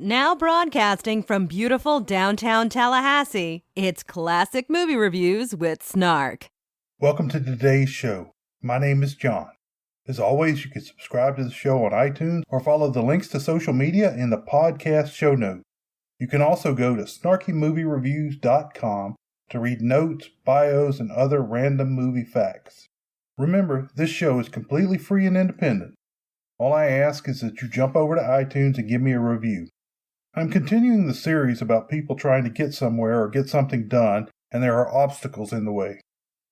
Now broadcasting from beautiful downtown Tallahassee, it's Classic Movie Reviews with Snark. Welcome to today's show. My name is John. As always, you can subscribe to the show on iTunes or follow the links to social media in the podcast show notes. You can also go to snarkymoviereviews.com to read notes, bios, and other random movie facts. Remember, this show is completely free and independent. All I ask is that you jump over to iTunes and give me a review. I'm continuing the series about people trying to get somewhere or get something done, and there are obstacles in the way.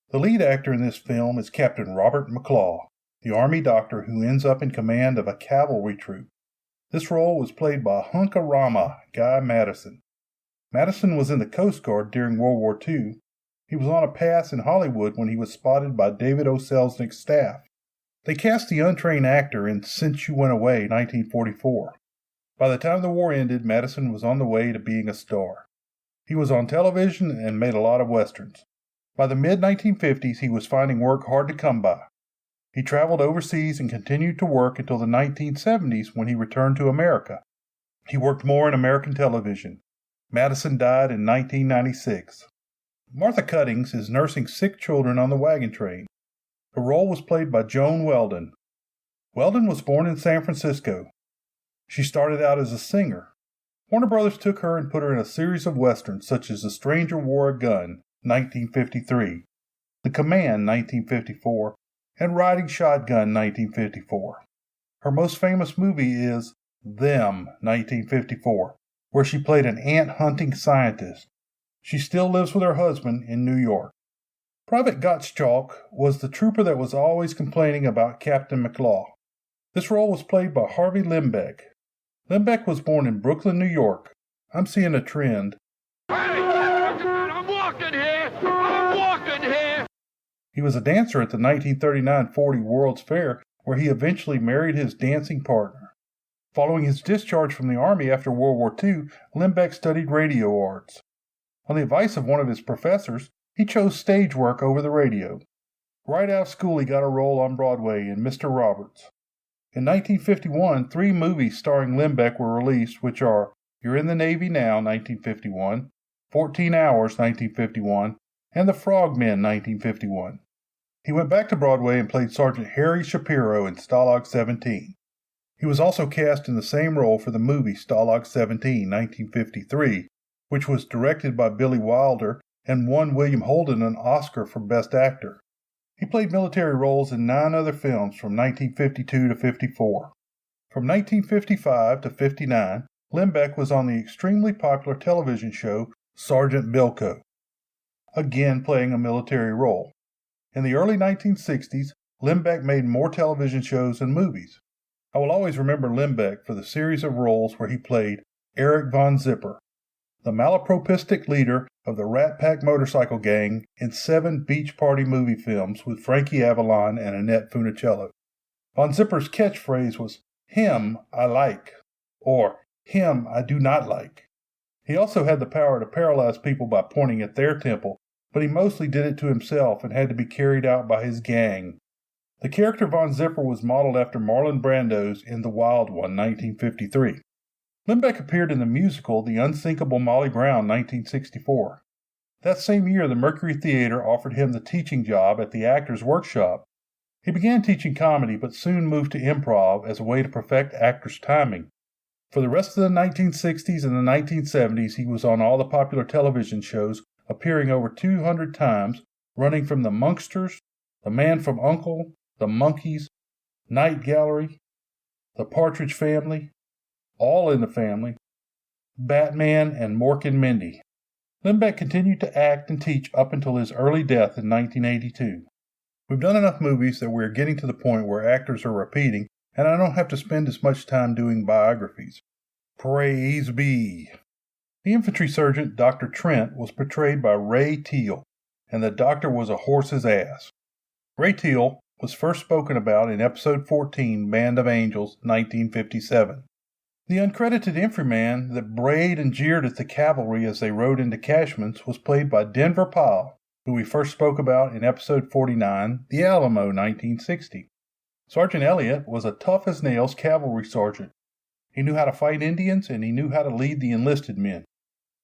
The lead actor in this film is Captain Robert McClaw, the Army doctor who ends up in command of a cavalry troop. This role was played by Hunkarama Guy Madison. Madison was in the Coast Guard during World War II. He was on a pass in Hollywood when he was spotted by David O. Selznick's staff. They cast the untrained actor in Since You Went Away, 1944. By the time the war ended, Madison was on the way to being a star. He was on television and made a lot of westerns. By the mid-1950s, he was finding work hard to come by. He traveled overseas and continued to work until the 1970s when he returned to America. He worked more in American television. Madison died in 1996. Martha Cuttings is nursing sick children on the wagon train. Her role was played by Joan Weldon. Weldon was born in San Francisco. She started out as a singer. Warner Brothers took her and put her in a series of westerns such as The Stranger Wore a Gun, 1953, The Command, 1954, and Riding Shotgun, 1954. Her most famous movie is Them, 1954, where she played an ant-hunting scientist. She still lives with her husband in New York. Private Gottschalk was the trooper that was always complaining about Captain McClaw. This role was played by Harvey Lembeck. Lembeck was born in Brooklyn, New York. I'm seeing a trend. Hey, I'm walking here! He was a dancer at the 1939-40 World's Fair, where he eventually married his dancing partner. Following his discharge from the Army after World War II, Lembeck studied radio arts. On the advice of one of his professors, he chose stage work over the radio. Right out of school, he got a role on Broadway in Mr. Roberts. In 1951, 3 movies starring Lembeck were released, which are You're in the Navy Now, 1951, 14 Hours, 1951, and The Frogmen, 1951. He went back to Broadway and played Sergeant Harry Shapiro in Stalag 17. He was also cast in the same role for the movie Stalag 17, 1953, which was directed by Billy Wilder and won William Holden an Oscar for Best Actor. He played military roles in 9 other films from 1952 to 54. From 1955 to 59, Lembeck was on the extremely popular television show Sergeant Bilko, again playing a military role. In the early 1960s, Lembeck made more television shows and movies. I will always remember Lembeck for the series of roles where he played Eric Von Zipper, the malapropistic leader of the Rat Pack motorcycle gang in 7 beach party movie films with Frankie Avalon and Annette Funicello. Von Zipper's catchphrase was, "Him I like," or "Him I do not like." He also had the power to paralyze people by pointing at their temple, but he mostly did it to himself and had to be carried out by his gang. The character Von Zipper was modeled after Marlon Brando's in The Wild One, 1953. Lembeck appeared in the musical The Unsinkable Molly Brown, 1964. That same year, the Mercury Theater offered him the teaching job at the Actors Workshop. He began teaching comedy, but soon moved to improv as a way to perfect actors' timing. For the rest of the 1960s and the 1970s, he was on all the popular television shows, appearing over 200 times, running from The Monksters, The Man from U.N.C.L.E., The Monkees, Night Gallery, The Partridge Family, All in the Family, Batman, and Mork and Mindy. Lembeck continued to act and teach up until his early death in 1982. We've done enough movies that we're getting to the point where actors are repeating, and I don't have to spend as much time doing biographies. Praise be! The infantry sergeant, Dr. Trent, was portrayed by Ray Teal, and the doctor was a horse's ass. Ray Teal was first spoken about in Episode 14, Band of Angels, 1957. The uncredited infantryman that brayed and jeered at the cavalry as they rode into Cashman's was played by Denver Powell, who we first spoke about in Episode 49, The Alamo, 1960. Sergeant Elliott was a tough-as-nails cavalry sergeant. He knew how to fight Indians, and he knew how to lead the enlisted men.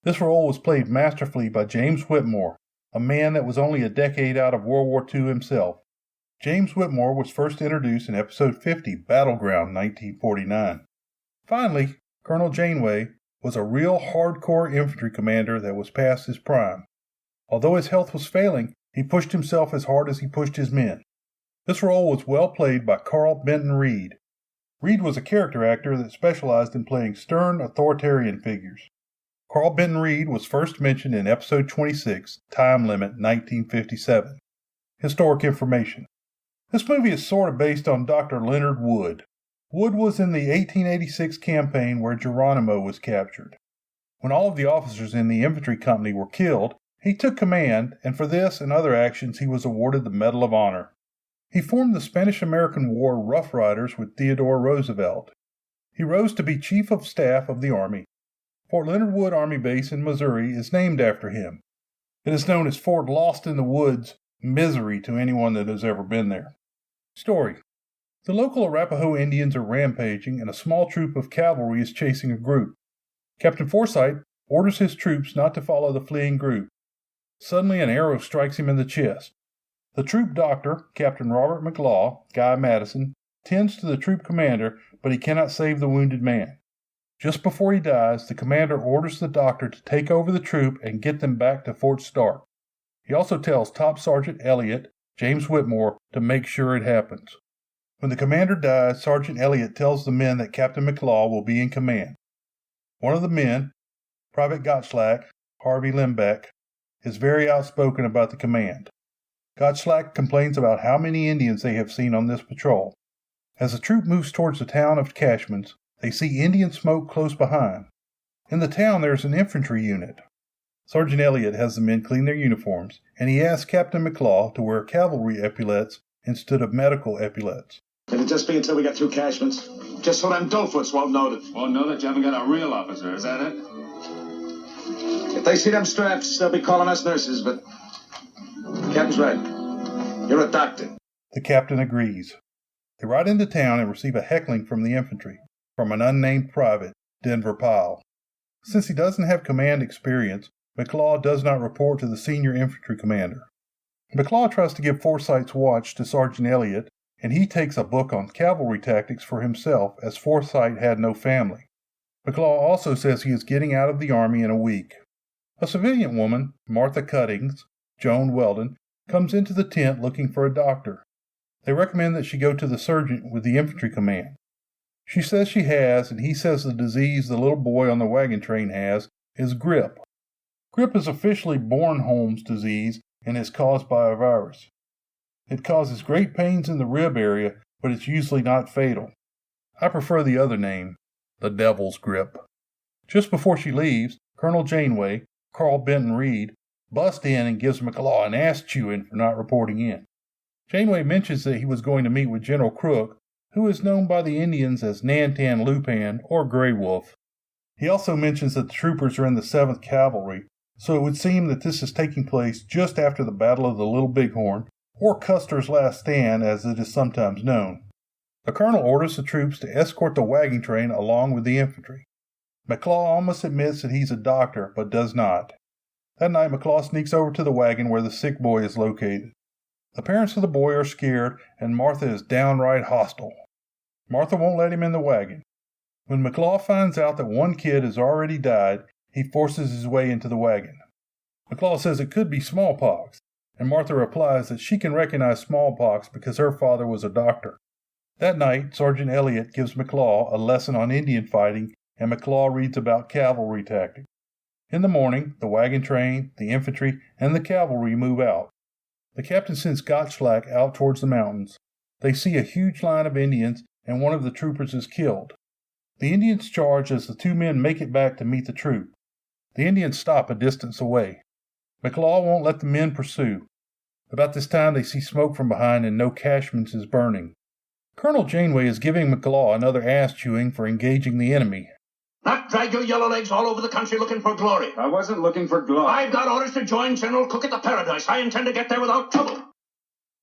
This role was played masterfully by James Whitmore, a man that was only a decade out of World War II himself. James Whitmore was first introduced in episode 50, Battleground, 1949. Finally, Colonel Janeway was a real hardcore infantry commander that was past his prime. Although his health was failing, he pushed himself as hard as he pushed his men. This role was well played by Carl Benton Reid. Reid was a character actor that specialized in playing stern, authoritarian figures. Carl Benton Reid was first mentioned in episode 26, Time Limit, 1957. Historic information. This movie is sort of based on Dr. Leonard Wood. Wood was in the 1886 campaign where Geronimo was captured. When all of the officers in the infantry company were killed, he took command, and for this and other actions he was awarded the Medal of Honor. He formed the Spanish-American War Rough Riders with Theodore Roosevelt. He rose to be Chief of Staff of the Army. Fort Leonard Wood Army Base in Missouri is named after him. It is known as Fort Lost in the Woods, Misery to anyone that has ever been there. Story. The local Arapaho Indians are rampaging, and a small troop of cavalry is chasing a group. Captain Forsyth orders his troops not to follow the fleeing group. Suddenly an arrow strikes him in the chest. The troop doctor, Captain Robert McLaw, Guy Madison, tends to the troop commander, but he cannot save the wounded man. Just before he dies, the commander orders the doctor to take over the troop and get them back to Fort Stark. He also tells Top Sergeant Elliott, James Whitmore, to make sure it happens. When the commander dies, Sergeant Elliott tells the men that Captain McLaw will be in command. One of the men, Private Gottschalk, Harvey Lembeck, is very outspoken about the command. Gottschalk complains about how many Indians they have seen on this patrol. As the troop moves towards the town of Cashmans, they see Indian smoke close behind. In the town there is an infantry unit. Sergeant Elliott has the men clean their uniforms, and he asks Captain McLaw to wear cavalry epaulets instead of medical epaulets. It'll just be until we get through Cashman's. Just so them doughfoots won't know that. Won't know that you haven't got a real officer, is that it? If they see them straps, they'll be calling us nurses, but the captain's right. You're a doctor. The captain agrees. They ride into town and receive a heckling from the infantry, from an unnamed private, Denver Pyle. Since he doesn't have command experience, McLaw does not report to the senior infantry commander. McLaw tries to give Forsyth's watch to Sergeant Elliott, and he takes a book on cavalry tactics for himself, as Forsyth had no family. McLaw also says he is getting out of the Army in a week. A civilian woman, Martha Cuttings, Joan Weldon, comes into the tent looking for a doctor. They recommend that she go to the surgeon with the infantry command. She says she has, and he says the disease the little boy on the wagon train has is grip. Grip is officially Bornholm's disease and is caused by a virus. It causes great pains in the rib area, but it's usually not fatal. I prefer the other name, the devil's grip. Just before she leaves, Colonel Janeway, Carl Benton Reid, busts in and gives McLaw an ass-chewing for not reporting in. Janeway mentions that he was going to meet with General Crook, who is known by the Indians as Nantan Lupan or Grey Wolf. He also mentions that the troopers are in the 7th Cavalry, so it would seem that this is taking place just after the Battle of the Little Bighorn, or Custer's Last Stand as it is sometimes known. The colonel orders the troops to escort the wagon train along with the infantry. McLaw almost admits that he's a doctor, but does not. That night, McLaw sneaks over to the wagon where the sick boy is located. The parents of the boy are scared, and Martha is downright hostile. Martha won't let him in the wagon. When McLaw finds out that one kid has already died, he forces his way into the wagon. McLaw says it could be smallpox, and Martha replies that she can recognize smallpox because her father was a doctor. That night, Sergeant Elliott gives McLaw a lesson on Indian fighting, and McLaw reads about cavalry tactics. In the morning, the wagon train, the infantry, and the cavalry move out. The captain sends Gottschalk out towards the mountains. They see a huge line of Indians, and one of the troopers is killed. The Indians charge as the two men make it back to meet the troop. The Indians stop a distance away. McLaw won't let the men pursue. About this time, they see smoke from behind and know Cashman's is burning. Colonel Janeway is giving McLaw another ass-chewing for engaging the enemy. Not drag your yellow legs all over the country looking for glory. I wasn't looking for glory. I've got orders to join General Cook at the Paradise. I intend to get there without trouble.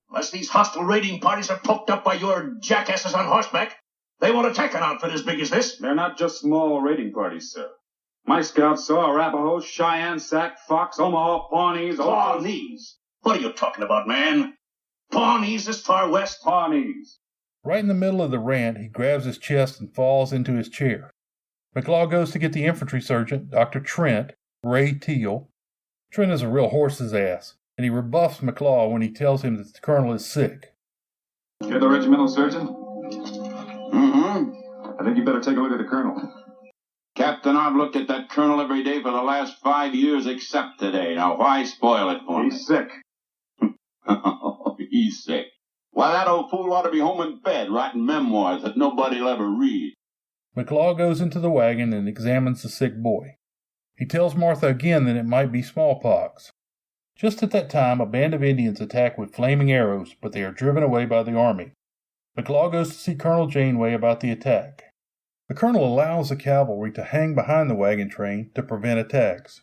Unless these hostile raiding parties are poked up by your jackasses on horseback, They won't attack an outfit as big as this. They're not just small raiding parties, sir. My scouts saw Arapaho, Cheyenne, Sac, Fox, Omaha, Pawnees. Pawnees? What are you talking about, man? Pawnees this far west? Pawnees. Right in the middle of the rant, he grabs his chest and falls into his chair. McLaw goes to get the infantry sergeant, Dr. Trent, Ray Teal. Trent is a real horse's ass, and he rebuffs McLaw when he tells him that the colonel is sick. You're the regimental surgeon? Mm-hmm. I think you better take a look at the colonel. Captain, I've looked at that colonel every day for the last 5 years except today. Now, why spoil it for me? He's sick. He's sick. Why, that old fool ought to be home in bed writing memoirs that nobody'll ever read. McLaw goes into the wagon and examines the sick boy. He tells Martha again that it might be smallpox. Just at that time, a band of Indians attack with flaming arrows, but they are driven away by the army. McLaw goes to see Colonel Janeway about the attack. The colonel allows the cavalry to hang behind the wagon train to prevent attacks.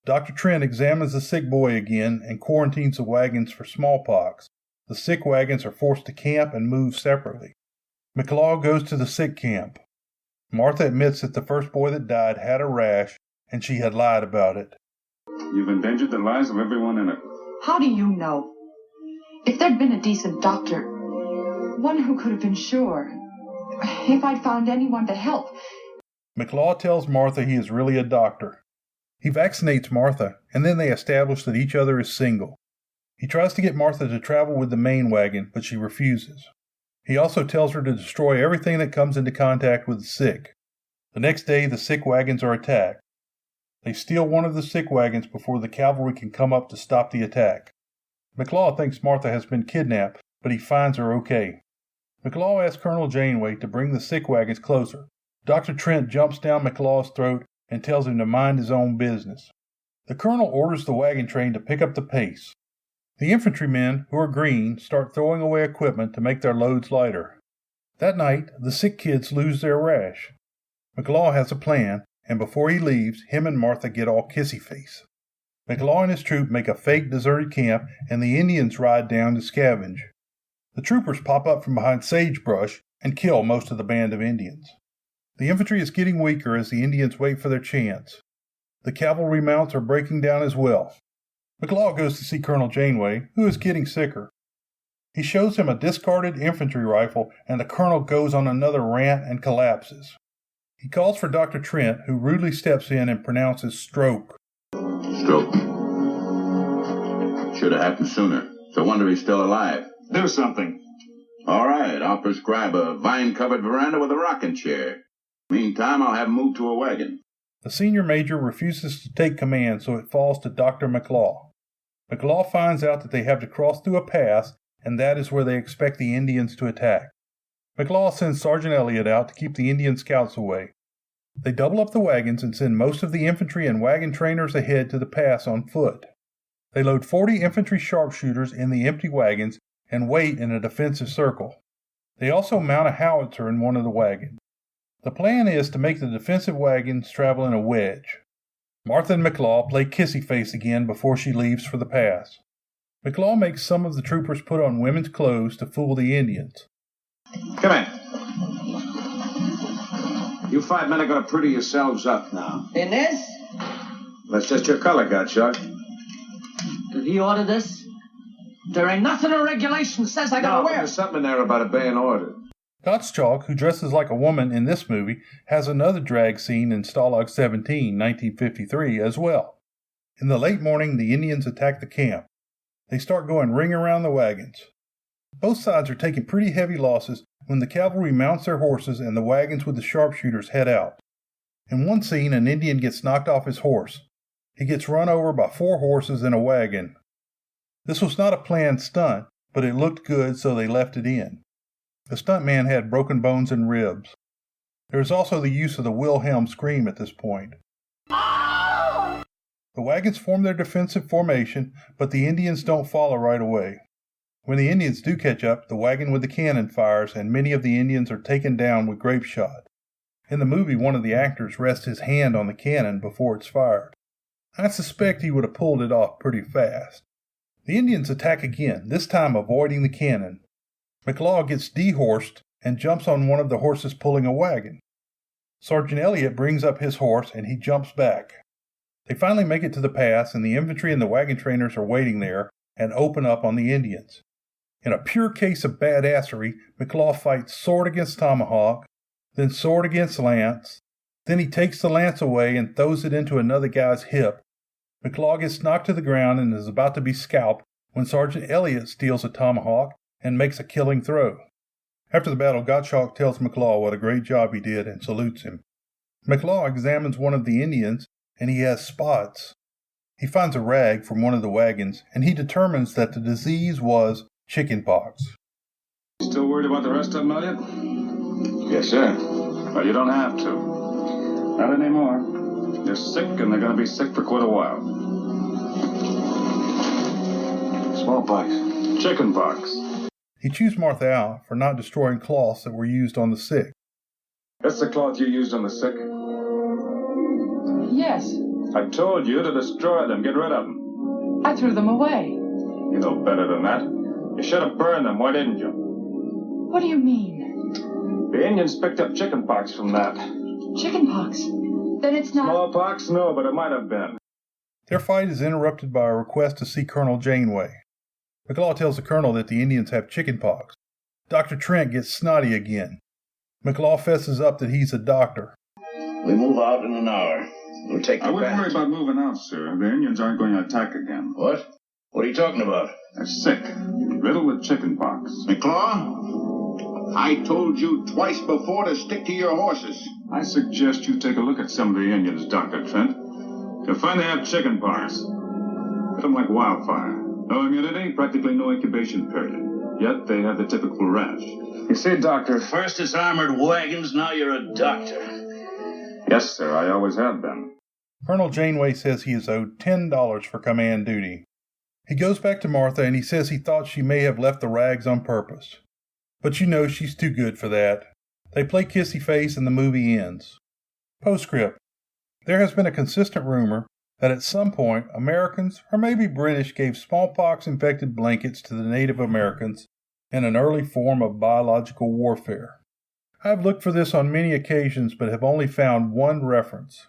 Dr. Trent examines the sick boy again and quarantines the wagons for smallpox. The sick wagons are forced to camp and move separately. McLaw goes to the sick camp. Martha admits that the first boy that died had a rash, and she had lied about it. You've endangered the lives of everyone in it. How do you know? If there'd been a decent doctor, one who could have been sure, if I'd found anyone to help. McLaw tells Martha he is really a doctor. He vaccinates Martha, and then they establish that each other is single. He tries to get Martha to travel with the main wagon, but she refuses. He also tells her to destroy everything that comes into contact with the sick. The next day, the sick wagons are attacked. They steal one of the sick wagons before the cavalry can come up to stop the attack. McLaw thinks Martha has been kidnapped, but he finds her okay. McLaw asks Colonel Janeway to bring the sick wagons closer. Dr. Trent jumps down McLaw's throat and tells him to mind his own business. The colonel orders the wagon train to pick up the pace. The infantrymen, who are green, start throwing away equipment to make their loads lighter. That night, the sick kids lose their rash. McLaw has a plan, and before he leaves, him and Martha get all kissy-face. McLaw and his troop make a fake deserted camp, and the Indians ride down to scavenge. The troopers pop up from behind sagebrush and kill most of the band of Indians. The infantry is getting weaker as the Indians wait for their chance. The cavalry mounts are breaking down as well. McLaw goes to see Colonel Janeway, who is getting sicker. He shows him a discarded infantry rifle, and the colonel goes on another rant and collapses. He calls for Dr. Trent, who rudely steps in and pronounces stroke. Stroke. Should have happened sooner. It's a wonder he's still alive. Do something. All right, I'll prescribe a vine-covered veranda with a rocking chair. Meantime, I'll have him moved to a wagon. The senior major refuses to take command, so it falls to Dr. McLaw. McLaw finds out that they have to cross through a pass, and that is where they expect the Indians to attack. McLaw sends Sergeant Elliott out to keep the Indian scouts away. They double up the wagons and send most of the infantry and wagon trainers ahead to the pass on foot. They load 40 infantry sharpshooters in the empty wagons and wait in a defensive circle. They also mount a howitzer in one of the wagons. The plan is to make the defensive wagons travel in a wedge. Martha and McLaw play kissy-face again before she leaves for the pass. McLaw makes some of the troopers put on women's clothes to fool the Indians. Come in. You 5 men are going to pretty yourselves up now. In this? That's just your color guard, Chuck. Did he order this? There ain't nothing in regulation that says I gotta No, but wear it. there's something in there about obeying orders. Gottschalk, who dresses like a woman in this movie, has another drag scene in Stalag 17, 1953, as well. In the late morning, the Indians attack the camp. They start going ring around the wagons. Both sides are taking pretty heavy losses when the cavalry mounts their horses and the wagons with the sharpshooters head out. In one scene, an Indian gets knocked off his horse. He gets run over by 4 horses and a wagon. This was not a planned stunt, but it looked good, so they left it in. The stuntman had broken bones and ribs. There is also the use of the Wilhelm scream at this point. The wagons form their defensive formation, but the Indians don't follow right away. When the Indians do catch up, the wagon with the cannon fires, and many of the Indians are taken down with grape shot. In the movie, one of the actors rests his hand on the cannon before it's fired. I suspect he would have pulled it off pretty fast. The Indians attack again, this time avoiding the cannon. McLaw gets dehorsed and jumps on one of the horses pulling a wagon. Sergeant Elliott brings up his horse and he jumps back. They finally make it to the pass, and the infantry and the wagon trainers are waiting there and open up on the Indians. In a pure case of badassery, McLaw fights sword against tomahawk, then sword against lance. Then he takes the lance away and throws it into another guy's hip. McLaw gets knocked to the ground and is about to be scalped when Sergeant Elliott steals a tomahawk and makes a killing throw. After the battle, Gottschalk tells McLaw what a great job he did and salutes him. McLaw examines one of the Indians, and he has spots. He finds a rag from one of the wagons, and he determines that the disease was chickenpox. Still worried about the rest of them, Elliot? Yes, sir. Well, you don't have to. Not anymore. They're sick, and they're going to be sick for quite a while. Smallpox. Chickenpox. He chews Martha out for not destroying cloths that were used on the sick. That's the cloth you used on the sick. Yes, I told you to destroy them. Get rid of them. I threw them away. You know better than that. You should have burned them. Why didn't you? What do you mean? The Indians picked up chickenpox from that. Chickenpox? Then it's not... Smallpox? No, but it might have been. Their fight is interrupted by a request to see Colonel Janeway. McLaw tells the colonel that the Indians have chickenpox. Dr. Trent gets snotty again. McLaw fesses up that he's a doctor. We move out in an hour. We'll take I the wouldn't worry bath. about moving out, sir. The Indians aren't going to attack again. What? What are you talking about? They're sick. Riddled with chickenpox. McClaw, I told you twice before to stick to your horses. I suggest you take a look at some of the Indians, Dr. Trent. You'll find they have chickenpox. Hit them like wildfire. No immunity, practically no incubation period. Yet they have the typical rash. You see, Doctor... First it's armored wagons, now you're a doctor. Yes, sir, I always have been. Colonel Janeway says he is owed $10 for command duty. He goes back to Martha and he says he thought she may have left the rags on purpose. But you know she's too good for that. They play kissy face and the movie ends. Postscript. There has been a consistent rumor that at some point Americans, or maybe British, gave smallpox-infected blankets to the Native Americans in an early form of biological warfare. I have looked for this on many occasions but have only found one reference.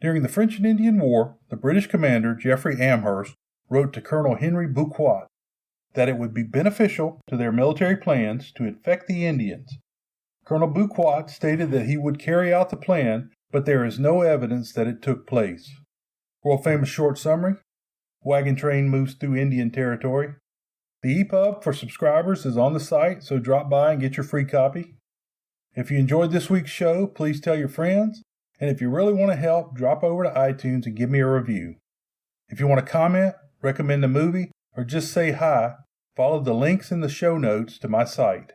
During the French and Indian War, the British commander, Geoffrey Amherst, wrote to Colonel Henry Bucquoit that it would be beneficial to their military plans to infect the Indians. Colonel Bucquoit stated that he would carry out the plan, but there is no evidence that it took place. World-famous short summary: wagon train moves through Indian territory. The EPUB for subscribers is on the site, so drop by and get your free copy. If you enjoyed this week's show, please tell your friends, and if you really want to help, drop over to iTunes and give me a review. If you want to comment, recommend a movie, or just say hi, follow the links in the show notes to my site.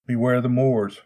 Beware the Moors.